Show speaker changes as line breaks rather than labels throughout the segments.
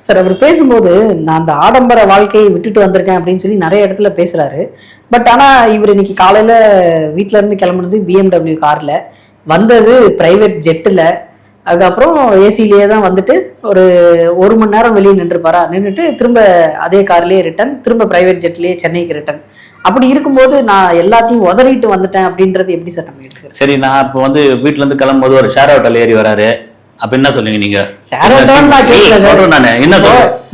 Sir அவர் பேசும்போது நான் அந்த ஆடம்பர வாழ்க்கையை விட்டுட்டு வந்திருக்கேன் அப்படின்னு சொல்லி நிறைய இடத்துல பேசுறாரு. பட் ஆனா இவர் இன்னைக்கு காலையில வீட்ல இருந்து கிளம்புனது BMW கார்ல, வந்தது பிரைவேட் ஜெட்டில், அதுக்கப்புறம் ஏசிலேயே தான் வந்துட்டு ஒரு 1 மணி நேரம் வெளியே நின்றுப்பாரா, நின்றுட்டு திரும்ப அதே கார்லயே ரிட்டர்ன், திரும்ப பிரைவேட் ஜெட்லயே சென்னைக்கு ரிட்டர்ன். அப்படி இருக்கும்போது நான் எல்லாத்தையும் உதறிட்டு வந்துட்டேன் அப்படின்றது எப்படி சார் நம்ம எடுத்துக்கிறோம்?
சரி, நான் இப்போ வந்து வீட்டுல இருந்து கிளம்பும்போது ஒரு ஷேர் ஆட்டோல ஏறி வராரு, அப்ப என்ன சொல்லுங்க நீங்க? என்ன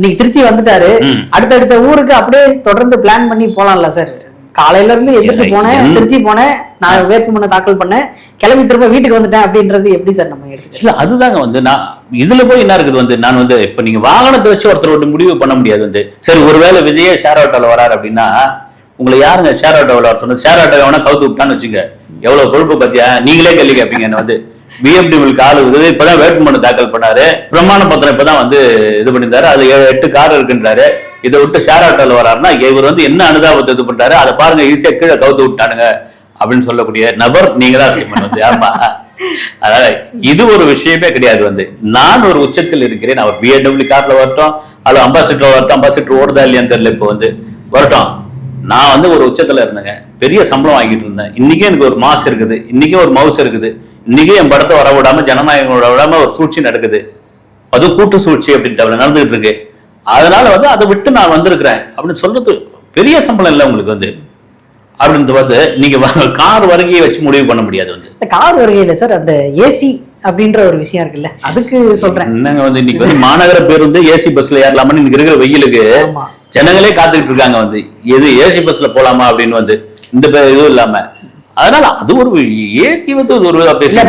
நீங்க திருச்சி வந்துட்டாரு, அடுத்தடுத்த ஊருக்கு அப்படியே தொடர்ந்து பிளான் பண்ணி போலாம்ல சார்? காலையில இருந்து எந்திரிச்சு போனேன், திருச்சி போனேன், நான் வேட்புமனு தாக்கல் பண்ணேன், கிளம்பி திரும்ப வீட்டுக்கு வந்துட்டேன் அப்படின்றது எப்படி சார் நம்ம எடுத்துக்கலாம்?
இல்ல அதுதாங்க வந்து நான் இதுல போய் என்ன இருக்குது வந்து, நான் வந்து இப்ப நீங்க வாகனத்தை வச்சு ஒருத்தர் முடிவு பண்ண முடியாது வந்து. சரி, ஒருவேளை விஜயே ஷேர் ஆட்டோல வராரு அப்படின்னா உங்களை யாருங்க ஷேர் ஆட்டோவில் வர சொன்னது? ஷேர் ஆட்டோ வேணா கவுத்து விட்டான்னு வச்சுங்க, எவ்வளவு கொழுப்பு பத்தியா நீங்களே கேள்வி கேட்பீங்க. என்ன வந்து BMW கார் இருக்குது, இப்பதான் வேட்புமனு தாக்கல் பண்ணாரு, பிரமாண பத்திரம் இப்பதான் வந்து இது பண்ணிருந்தாரு, அது 8 கார் இருக்குன்றாரு. இதை விட்டு ஷேர் ஆட்டோல வராருன்னா இவர் வந்து என்ன அனுதாபத்தை இது பண்றாரு, அதை பாருங்க ஈஸியா கீழே கவுத்து விட்டானுங்க அப்படின்னு சொல்லக்கூடிய நபர் நீங்க தான் செய்யணும் வந்து. ஆமா, அதாவது இது ஒரு விஷயமே கிடையாது வந்து. நான் ஒரு உச்சத்தில் இருக்கிறேன், அவர் BMW கார்ல வரட்டும், அது அம்பாசிடர் வரட்டும், அம்பாசிடர் ஓடுதா இல்லையான்னு தெரியல, இப்போ வந்து வரட்டும். நான் வந்து ஒரு உச்சத்துல இருந்தேங்க, பெரிய சம்பளம் வாங்கிட்டு இருந்தேன். இன்னைக்கே எனக்கு ஒரு மாசு இருக்குது, இன்னைக்கே ஒரு மவுஸ் இருக்குது, இன்னைக்கே என் படத்தை வர விடாம ஜனநாயகங்களோட விடாம ஒரு சூழ்ச்சி நடக்குது, அது கூட்டு சூழ்ச்சி அப்படின்ட்டு நடந்துகிட்டு இருக்கு. அதனால வந்து அதை விட்டு நான் வந்திருக்கிறேன் அப்படின்னு சொல்றது பெரிய சம்பளம் இல்லை உங்களுக்கு வந்து அப்படின்னு பார்த்து நீங்க கார் வருகையை வச்சு முடிவு பண்ண முடியாது வந்து.
கார் வருகையில சார் அந்த ஏசி அப்படின்ற ஒரு விஷயம் இருக்குல்ல, அதுக்கு சொல்றேன்.
என்னங்க வந்து இன்னைக்கு வந்து மாநகர பேருந்து ஏசி பஸ்ல ஏறலாமான்னு இன்னைக்கு இருக்கிற வெயிலுக்கு ஜனங்களே காத்துக்கிட்டு இருக்காங்க வந்து, எது ஏசி பஸ்ல போலாமா அப்படின்னு வந்து இந்த இதுவும் இல்லாம. அதனால அது ஒரு ஏசி வந்து ஒரு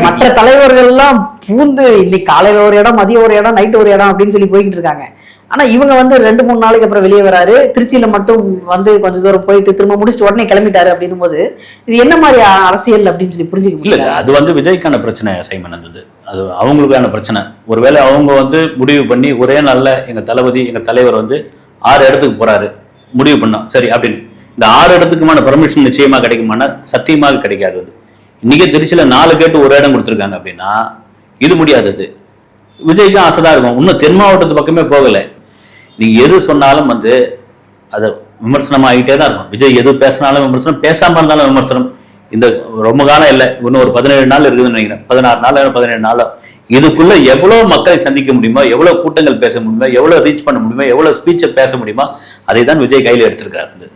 மற்ற தலைவர்கள் எல்லாம் பூந்து இன்னைக்கு காலையில ஒரு இடம், மதியம் ஒரு இடம், நைட்டு ஒரு இடம் அப்படின்னு சொல்லி போய்கிட்டு இருக்காங்க. ஆனா இவங்க வந்து 2-3 நாளைக்கு அப்புறம் வெளியே வராரு, திருச்சியில மட்டும் வந்து கொஞ்சம் தூரம் போயிட்டு திரும்ப முடிச்சுட்டு உடனே கிளம்பிட்டாரு அப்படின்னும் போது இது என்ன மாதிரி அரசியல் அப்படின்னு சொல்லி புரிஞ்சுக்க முடியல.
அது வந்து விஜய்க்கான பிரச்சனை சைமன், அது அது அவங்களுக்கான பிரச்சனை. ஒருவேளை அவங்க வந்து முடிவு பண்ணி ஒரே நாள்ல எங்க தளபதி எங்க தலைவர் வந்து 6 இடத்துக்கு போறாரு முடிவு பண்ணோம் சரி அப்படின்னு, இந்த 6 இடத்துக்குமான பர்மிஷன் நிச்சயமா கிடைக்குமானா சத்தியமாக கிடைக்காது. இன்னைக்கே திருச்சியில 4 கேட்டு ஒரு இடம் கொடுத்துருக்காங்க அப்படின்னா இது முடியாதது. விஜய்க்கும் ஆசைதான் இருக்கும், இன்னும் தென் மாவட்டத்து பக்கமே போகலை. நீங்க எது சொன்னாலும் வந்து அதை விமர்சனம் ஆகிட்டே தான் இருக்கும். விஜய் எது பேசினாலும் விமர்சனம், பேசாம இருந்தாலும் விமர்சனம். இந்த ரொம்ப காலம் இல்லை, இன்னும் ஒரு 17 நாள் இருக்குதுன்னு நினைக்கிறேன், 16 நாள் 17 நாள். இதுக்குள்ள எவ்வளவு மக்களை சந்திக்க முடியுமோ, எவ்வளவு கூட்டங்கள் பேச முடியுமோ, எவ்வளவு ரீச் பண்ண முடியுமோ, எவ்வளவு ஸ்பீச்சை பேச முடியுமோ அதை தான் விஜய் கையில் எடுத்திருக்காரு.